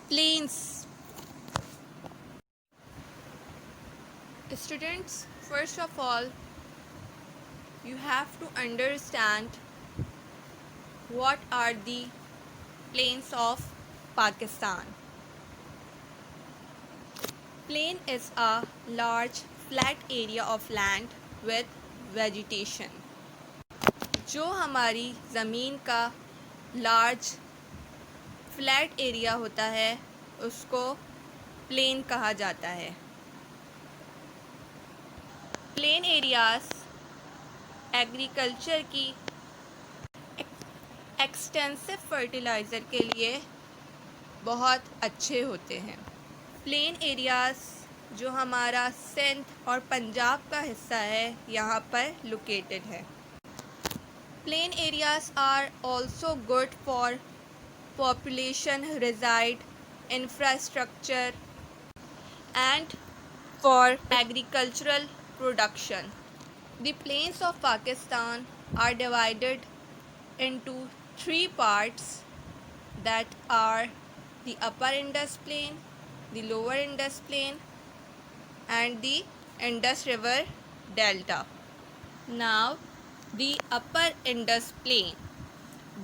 Plains. Students, first of all, you have to understand what are the plains of Pakistan. Plain is a large flat area of land with vegetation. जो हमारी ज़मीन का large flat area होता है उसको plane कहा जाता है. प्लेन एरियाज एग्रीकल्चर की एक्सटेंसिव फर्टिलाइज़र के लिए बहुत अच्छे होते हैं. प्लेन एरियाज जो हमारा सिंध और पंजाब का हिस्सा है यहाँ पर लोकेटेड है. Plain areas are also good for population reside, infrastructure and for agricultural production. The plains of Pakistan are divided into three parts, that are the upper Indus plain, the lower Indus plain and the Indus river delta. Now the upper Indus plain.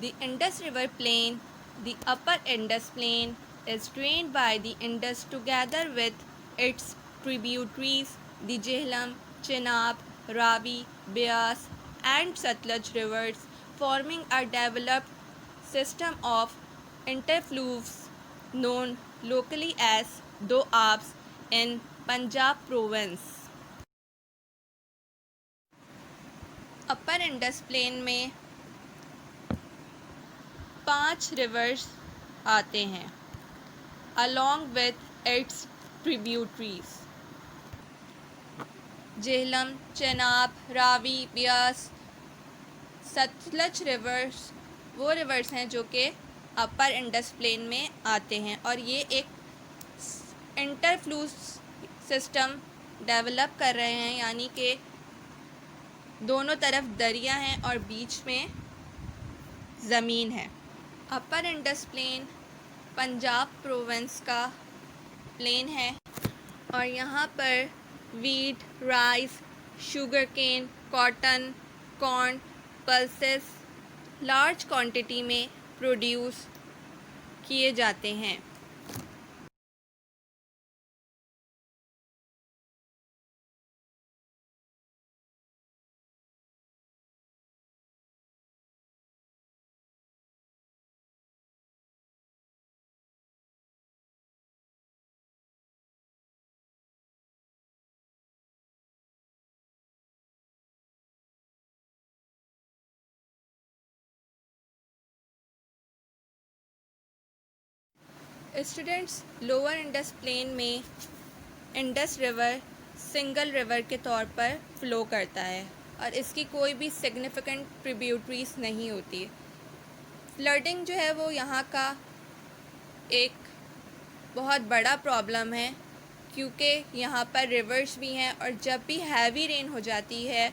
The Indus river plain, the upper Indus plain, is drained by the Indus together with its tributaries, the Jhelum, Chenab, Ravi, Beas and Satluj rivers, forming a developed system of interflows known locally as Doabs in Punjab province. Upper Indus plain में 5 rivers आते हैं along with its tributaries. Jhelum, Chenab, Ravi, Beas, Sutlej rivers वो rivers हैं जो कि अपर Indus plain में आते हैं और ये एक इंटरफ्लूस सिस्टम डेवलप कर रहे हैं, यानी कि दोनों तरफ दरिया हैं और बीच में ज़मीन है. Upper Indus plain Punjab province का प्लेन है और यहाँ पर wheat, rice, sugarcane, cotton, corn, pulses large quantity में प्रोड्यूस किए जाते हैं. स्टूडेंट्स, लोअर इंडस प्लेन में इंडस रिवर सिंगल रिवर के तौर पर फ़्लो करता है और इसकी कोई भी सिग्निफिकेंट ट्रिब्यूटरीज नहीं होती. फ्लडिंग जो है वो यहाँ का एक बहुत बड़ा प्रॉब्लम है क्योंकि यहाँ पर रिवर्स भी हैं और जब भी हैवी रेन हो जाती है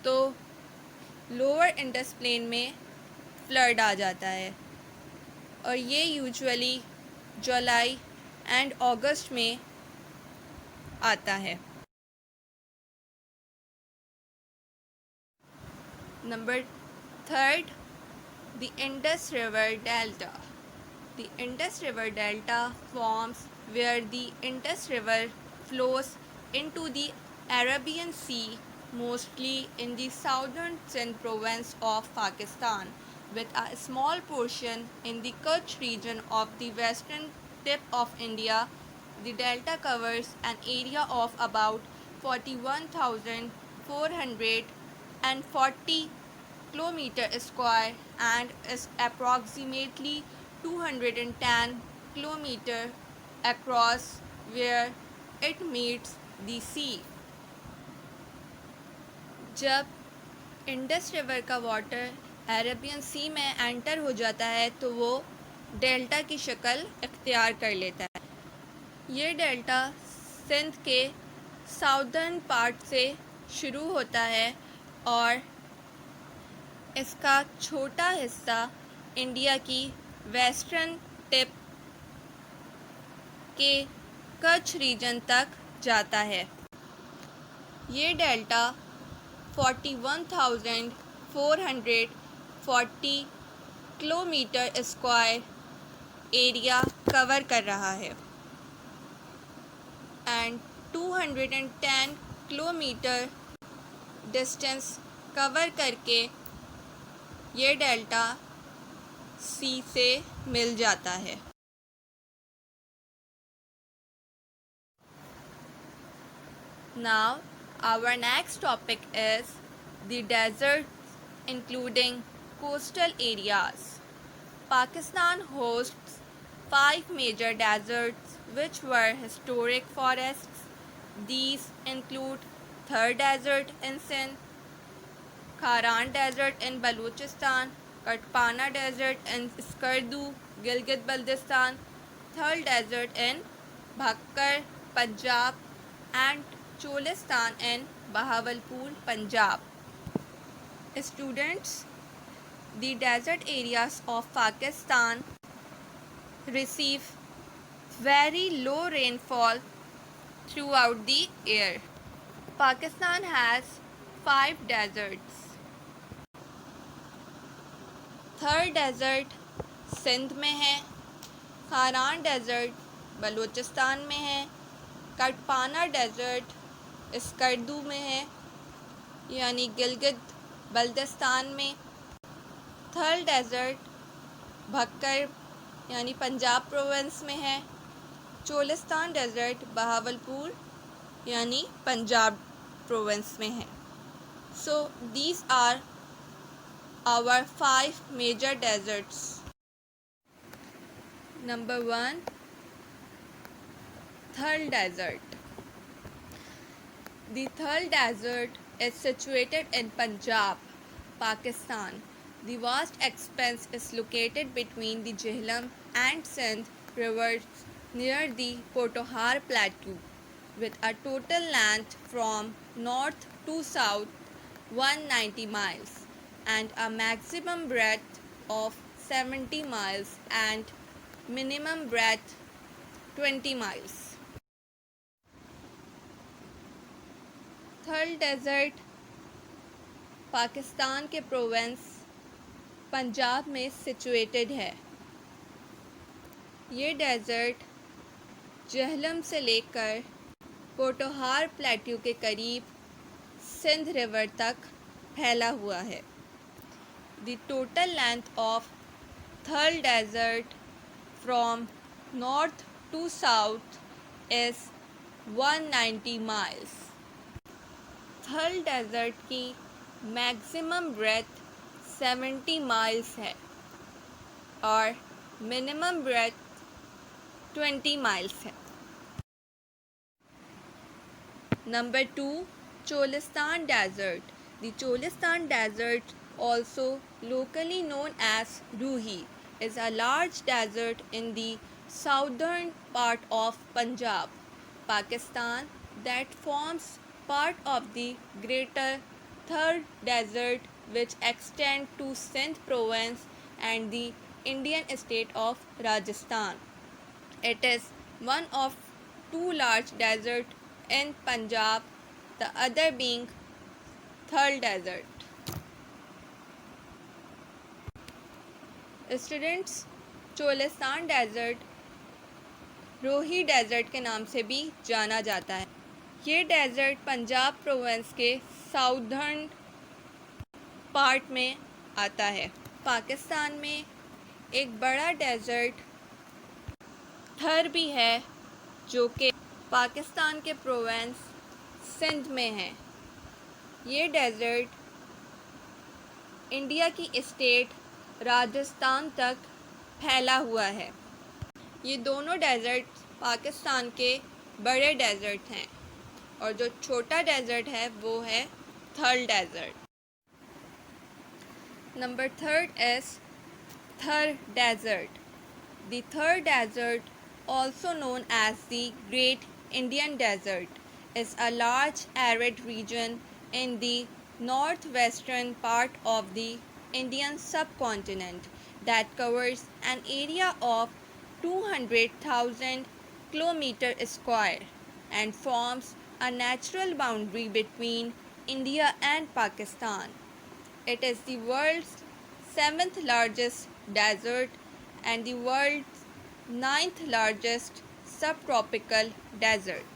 तो लोअर इंडस प्लेन में फ्लड आ जाता है और ये यूजुअली जुलाई एंड अगस्त में आता है. Number 3, the Indus River Delta. The Indus River Delta forms where the Indus River flows into the Arabian Sea, mostly in the southern Sindh province of Pakistan, with a small portion in the Kutch region of the western tip of India. The delta covers an area of about 41,440 kilometer square and is approximately 210 kilometer across where it meets the sea. जब Indus river का water Arabian सी में enter हो जाता है तो वो delta की शक्ल इख्तियार कर लेता है. ये डेल्टा सिंध के साउदर्न पार्ट से शुरू होता है और इसका छोटा हिस्सा इंडिया की वेस्टर्न टिप के कच्छ रीजन तक जाता है। ये delta 41,440 kilometre square area cover कर रहा है एंड 210 किलोमीटर डिस्टेंस कवर करके ये डेल्टा सी से मिल जाता है। Now our next topic is the deserts including coastal areas. Pakistan hosts 5 major deserts which were historic forests. These include Thar Desert in Sindh, Kharan Desert in Balochistan, Katpana Desert in Skardu, Gilgit-Baltistan, Thar Desert in Bhakkar, Punjab, and Cholistan in Bahawalpur, Punjab. Students, the desert areas of Pakistan receive very low rainfall throughout the year. Pakistan has 5 deserts. थर dessert Sindh में है, Kharan dessert Balochistan में है, कटपाना dessert Skardu में है यानी गिलगित बल्तिस्तान में, थर डेज़र्ट भक्कर यानी पंजाब प्रोविंस में है, चोलिस्तान डेज़र्ट बहावलपुर यानी पंजाब प्रोविंस में है। So these are our 5 major deserts. Number 1, Thar Desert. The Thar Desert is situated in Punjab, Pakistan. The vast expanse is located between the Jhelum and Sindh rivers near the Potohar Plateau, with a total length from north to south 190 miles. And a maximum breadth of 70 miles and minimum breadth 20 miles. थर dessert Pakistan के province Punjab में situated है। ये dessert Jhelum से लेकर Potohar plateau के करीब Sindh river तक फैला हुआ है। The total length of Thar Desert from north to south is 190 miles. Thar Desert की maximum breadth 70 miles है और minimum breadth 20 miles है। Number 2, Cholistan Desert. The Cholistan Desert, also locally known as Ruhi, is a large desert in the southern part of Punjab, Pakistan that forms part of the Greater Thar Desert which extend to Sindh province and the Indian state of Rajasthan. It is one of 2 large deserts in Punjab, the other being Thar Desert. Students, Cholistan desert Rohi desert के नाम से भी जाना जाता है। ये desert Punjab province के southern part में आता है। पाकिस्तान में एक बड़ा डेज़र्ट थर भी है जो कि पाकिस्तान के प्रोविंस सिंध में है। ये डेज़र्ट इंडिया की स्टेट राजस्थान तक फैला हुआ है। ये दोनों डेज़र्ट पाकिस्तान के बड़े डेज़र्ट हैं और जो छोटा डेज़र्ट है वो है थर डेज़र्ट। नंबर 3 इज़ थर डेज़र्ट। द थर dessert, also known as the Great Indian Desert, is a large arid region in the northwestern part of the Indian subcontinent that covers an area of 200,000 kilometer square and forms a natural boundary between India and Pakistan. It is the world's seventh largest desert and the world's ninth largest subtropical desert.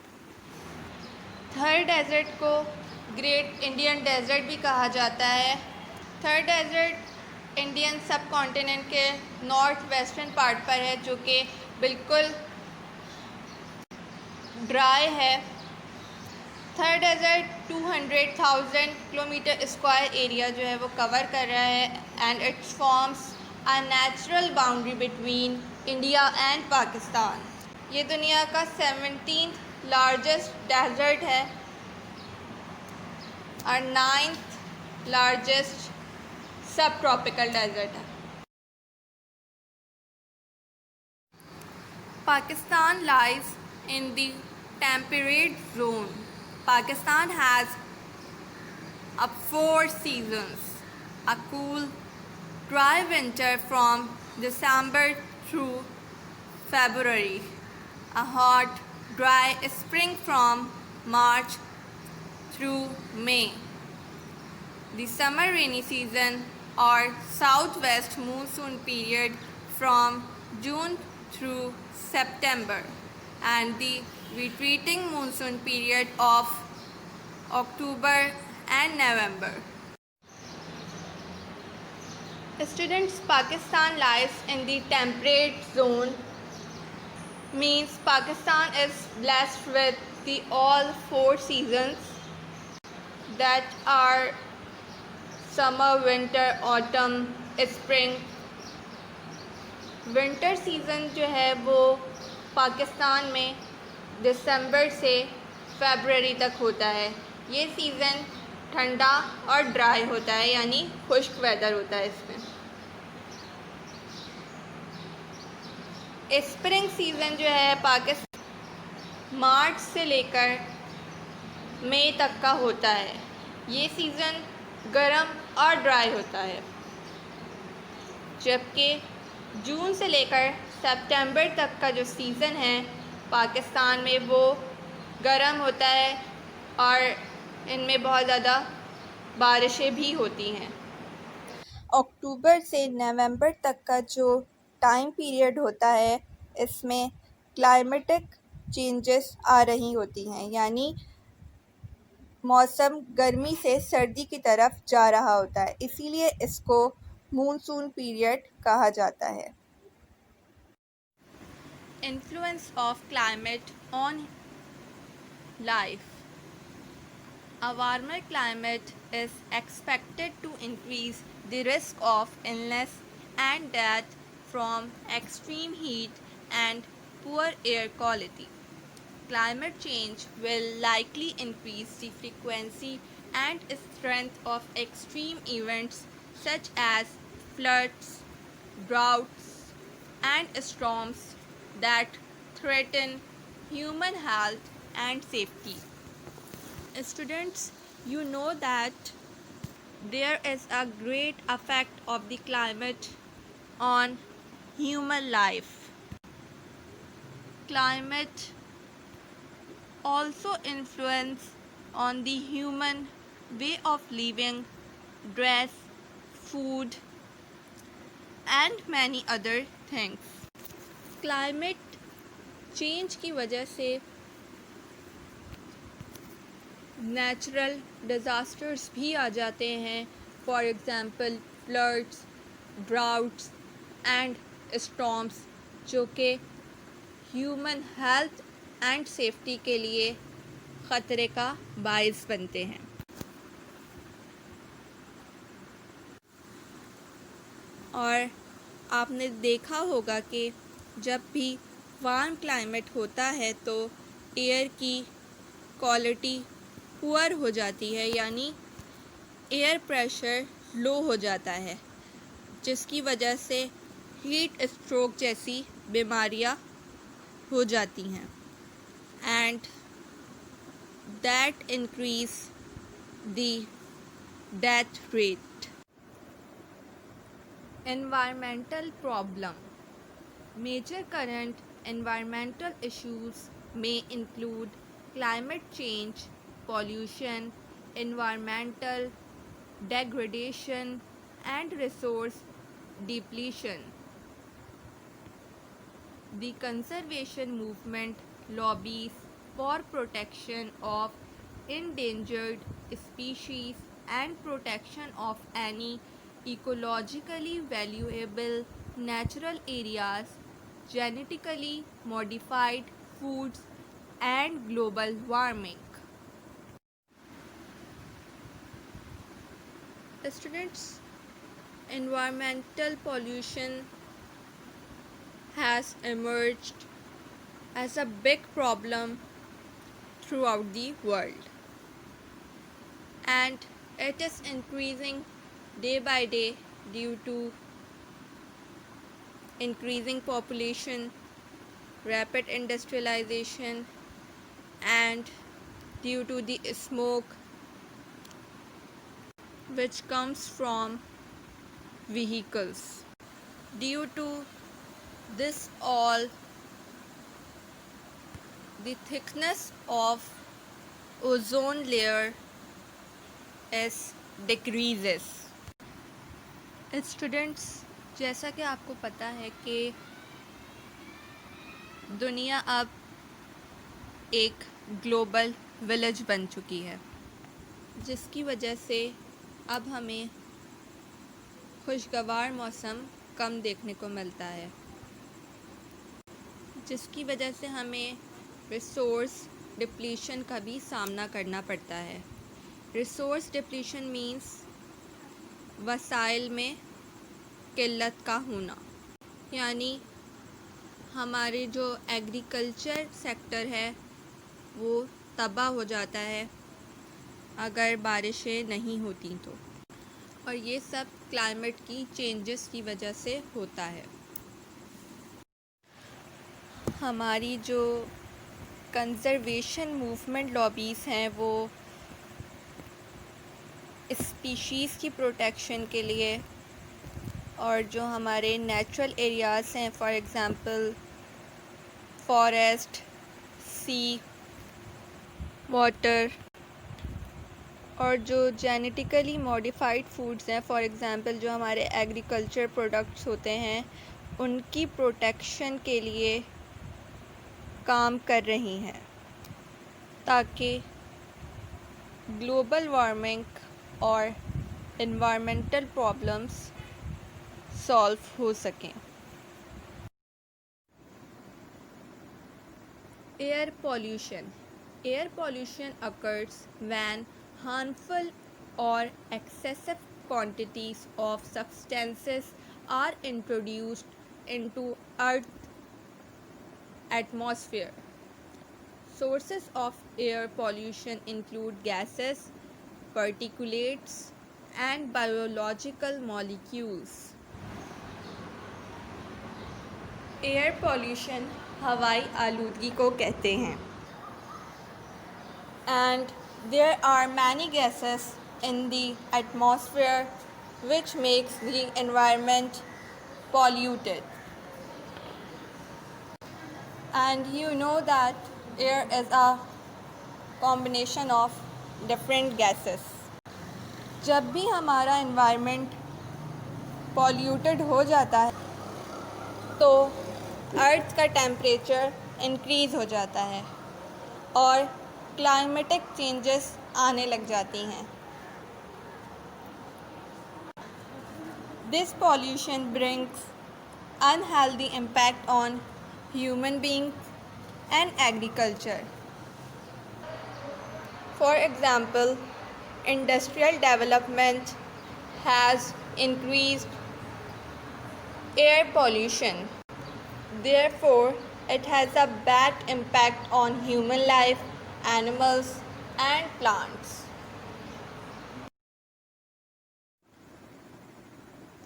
थर dessert को great Indian dessert भी कहा जाता है। थर dessert Indian सब continent के north western part पर है, जो कि बिल्कुल ड्राई है। थर डेज़र्ट 200,000 किलोमीटर स्क्वायर एरिया जो है वो कवर कर रहा है and it's forms a natural boundary between India and Pakistan. ये दुनिया का 17th लार्जेस्ट डेज़र्ट है और 9th लार्जेस्ट सब ट्रॉपिकल डेज़र्ट है। Pakistan lies in the temperate zone. Pakistan has 4 seasons: a cool, dry winter from December through February, a hot, dry spring from March through May, the summer rainy season or southwest monsoon period from June through September, and the retreating monsoon period of October and November. Students, Pakistan lies in the temperate zone, means Pakistan is blessed with the all 4 seasons that are summer, winter, autumn, spring. Winter season जो है वो पाकिस्तान में दिसंबर से फरवरी तक होता है। ये season ठंडा और ड्राई होता है, यानी खुश्क वेदर होता है इसमें। स्प्रिंग सीज़न जो है पाकिस्तान मार्च से लेकर मई तक का होता है। ये सीज़न गर्म और ड्राई होता है, जबकि जून से लेकर सितंबर तक का जो सीज़न है पाकिस्तान में वो गर्म होता है और इनमें बहुत ज़्यादा बारिशें भी होती हैं। अक्टूबर से नवंबर तक का जो टाइम पीरियड होता है इसमें क्लाइमेटिक चेंजेस आ रही होती हैं, यानी मौसम गर्मी से सर्दी की तरफ जा रहा होता है, इसीलिए इसको मानसून पीरियड कहा जाता है। Influence of climate on life. A warmer climate is expected to increase the risk of illness and death from extreme heat and poor air quality. Climate change will likely increase the frequency and strength of extreme events such as floods, droughts, and storms that threaten human health and safety. Students, you know that there is a great effect of the climate on human life. Climate also influence on the human way of living, dress, food, and many other things. Climate change की वजह से natural disasters भी आ जाते हैं, for example floods, droughts and storms, जो कि human health and safety के लिए ख़तरे का बाइस बनते हैं। और आपने देखा होगा कि जब भी वार्म क्लाइमेट होता है तो एयर की क्वालिटी पुअर हो जाती है, यानी एयर प्रेशर लो हो जाता है, जिसकी वजह से हीट स्ट्रोक जैसी बीमारियां हो जाती हैं and that increase the death rate. Environmental problem. Major current environmental issues may include climate change, pollution, environmental degradation, and resource depletion. The conservation movement lobbies for protection of endangered species and protection of any ecologically valuable natural areas, genetically modified foods, and global warming. Students, environmental pollution has emerged as a big problem throughout the world, and it is increasing day by day due to increasing population, rapid industrialization, and due to the smoke which comes from vehicles. Due to this all, the thickness of ozone layer is decreases. Students, जैसा कि आपको पता है कि दुनिया अब एक global village बन चुकी है, जिसकी वजह से अब हमें खुशगवार मौसम कम देखने को मिलता है, जिसकी वजह से हमें रिसोर्स डिप्लीशन का भी सामना करना पड़ता है। रिसोर्स डिप्लीशन मीन्स वसाइल में किल्लत का होना, यानी हमारे जो एग्रीकल्चर सेक्टर है वो तबाह हो जाता है अगर बारिशें नहीं होती तो, और ये सब क्लाइमेट की चेंजेस की वजह से होता है। हमारी जो कंज़र्वेशन मूवमेंट लॉबीज़ हैं वो स्पीशीज़ की प्रोटेक्शन के लिए और जो हमारे नेचुरल एरियाज़ हैं, for example forest, sea, water, और जो जेनेटिकली मॉडिफाइड फूड्स हैं, फॉर एग्ज़ाम्पल जो हमारे एग्रीकल्चर प्रोडक्ट्स होते हैं, उनकी प्रोटेक्शन के लिए काम कर रही हैं ताकि ग्लोबल वार्मिंग और एनवायरमेंटल प्रॉब्लम्स सॉल्व हो सकें। Air pollution occurs when harmful or excessive quantities of substances are introduced into Earth's atmosphere. Sources of air pollution include gases, particulates, and biological molecules. Air pollution हवाई आलूदगी को कहते हैं, and there are many gases in the atmosphere which makes the environment polluted. And you know that air is a combination of different gases. जब भी हमारा environment polluted हो जाता है तो अर्थ का टेम्परेचर इंक्रीज़ हो जाता है और क्लाइमेटिक चेंजेस आने लग जाती हैं। This pollution brings unhealthy impact on human beings and agriculture. For example, industrial development has increased air pollution. Therefore, it has a bad impact on human life, animals, and plants.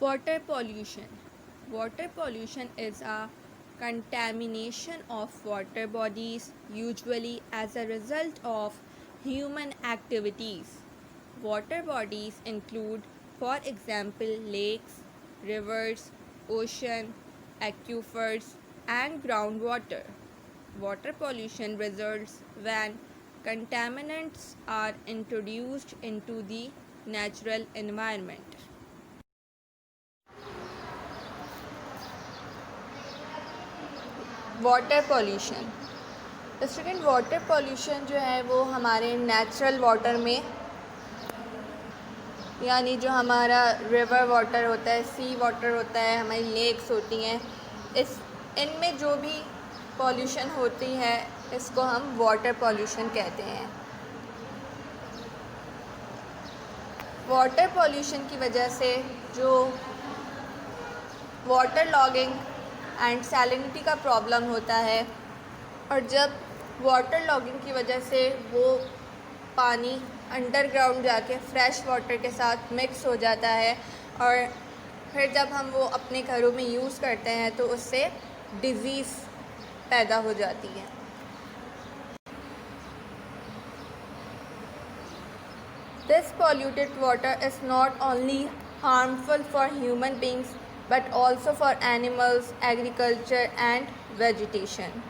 Water pollution. Water pollution is a contamination of water bodies, usually as a result of human activities. Water bodies include, for example, lakes, rivers, ocean, aquifers, and groundwater. Water pollution results when contaminants are introduced into the natural environment. Water pollution. Student, water pollution जो है वो हमारे natural water में, यानी जो हमारा river water होता है, सी वाटर होता है, हमारी लेक्स होती हैं, इनमें जो भी पॉल्यूशन होती है इसको हम वाटर पॉल्यूशन कहते हैं। वाटर पॉल्यूशन की वजह से जो वाटर लॉगिंग एंड सैलिनिटी का प्रॉब्लम होता है, और जब वाटर लॉगिंग की वजह से वो पानी अंडरग्राउंड जाके फ्रेश वाटर के साथ मिक्स हो जाता है, और फिर जब हम वो अपने घरों में यूज़ करते हैं तो उससे डिज़ीज़ पैदा हो जाती है। This polluted water is not only harmful for human beings but also for animals, agriculture and vegetation.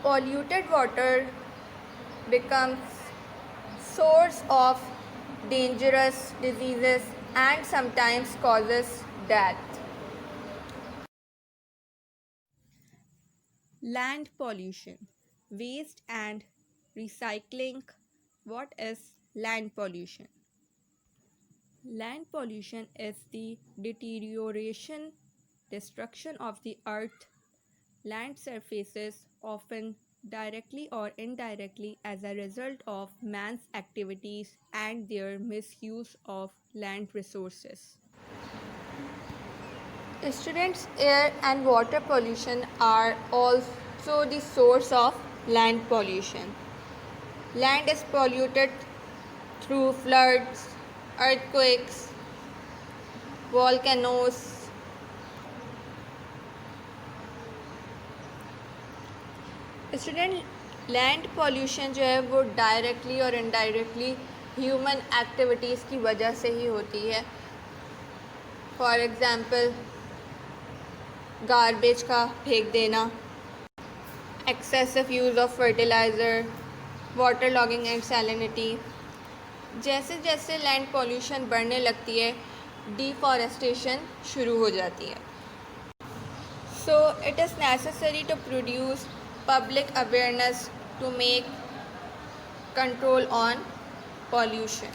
Polluted water becomes source of dangerous diseases and sometimes causes death. Land pollution, waste and recycling. What is land pollution? Land pollution is the deterioration, destruction of the earth, land surfaces, often directly or indirectly as a result of man's activities and their misuse of land resources. Students, air and water pollution are also the source of land pollution. Land is polluted through floods, earthquakes, volcanoes. Student, land pollution जो है वो directly और indirectly human activities की वजह से ही होती है। For example, garbage का फेंक देना, excessive use of fertiliser, water logging and salinity. जैसे जैसे लैंड पॉल्यूशन बढ़ने लगती है, डिफॉरेस्टेशन शुरू हो जाती है। So it is necessary to produce public awareness to make control on pollution.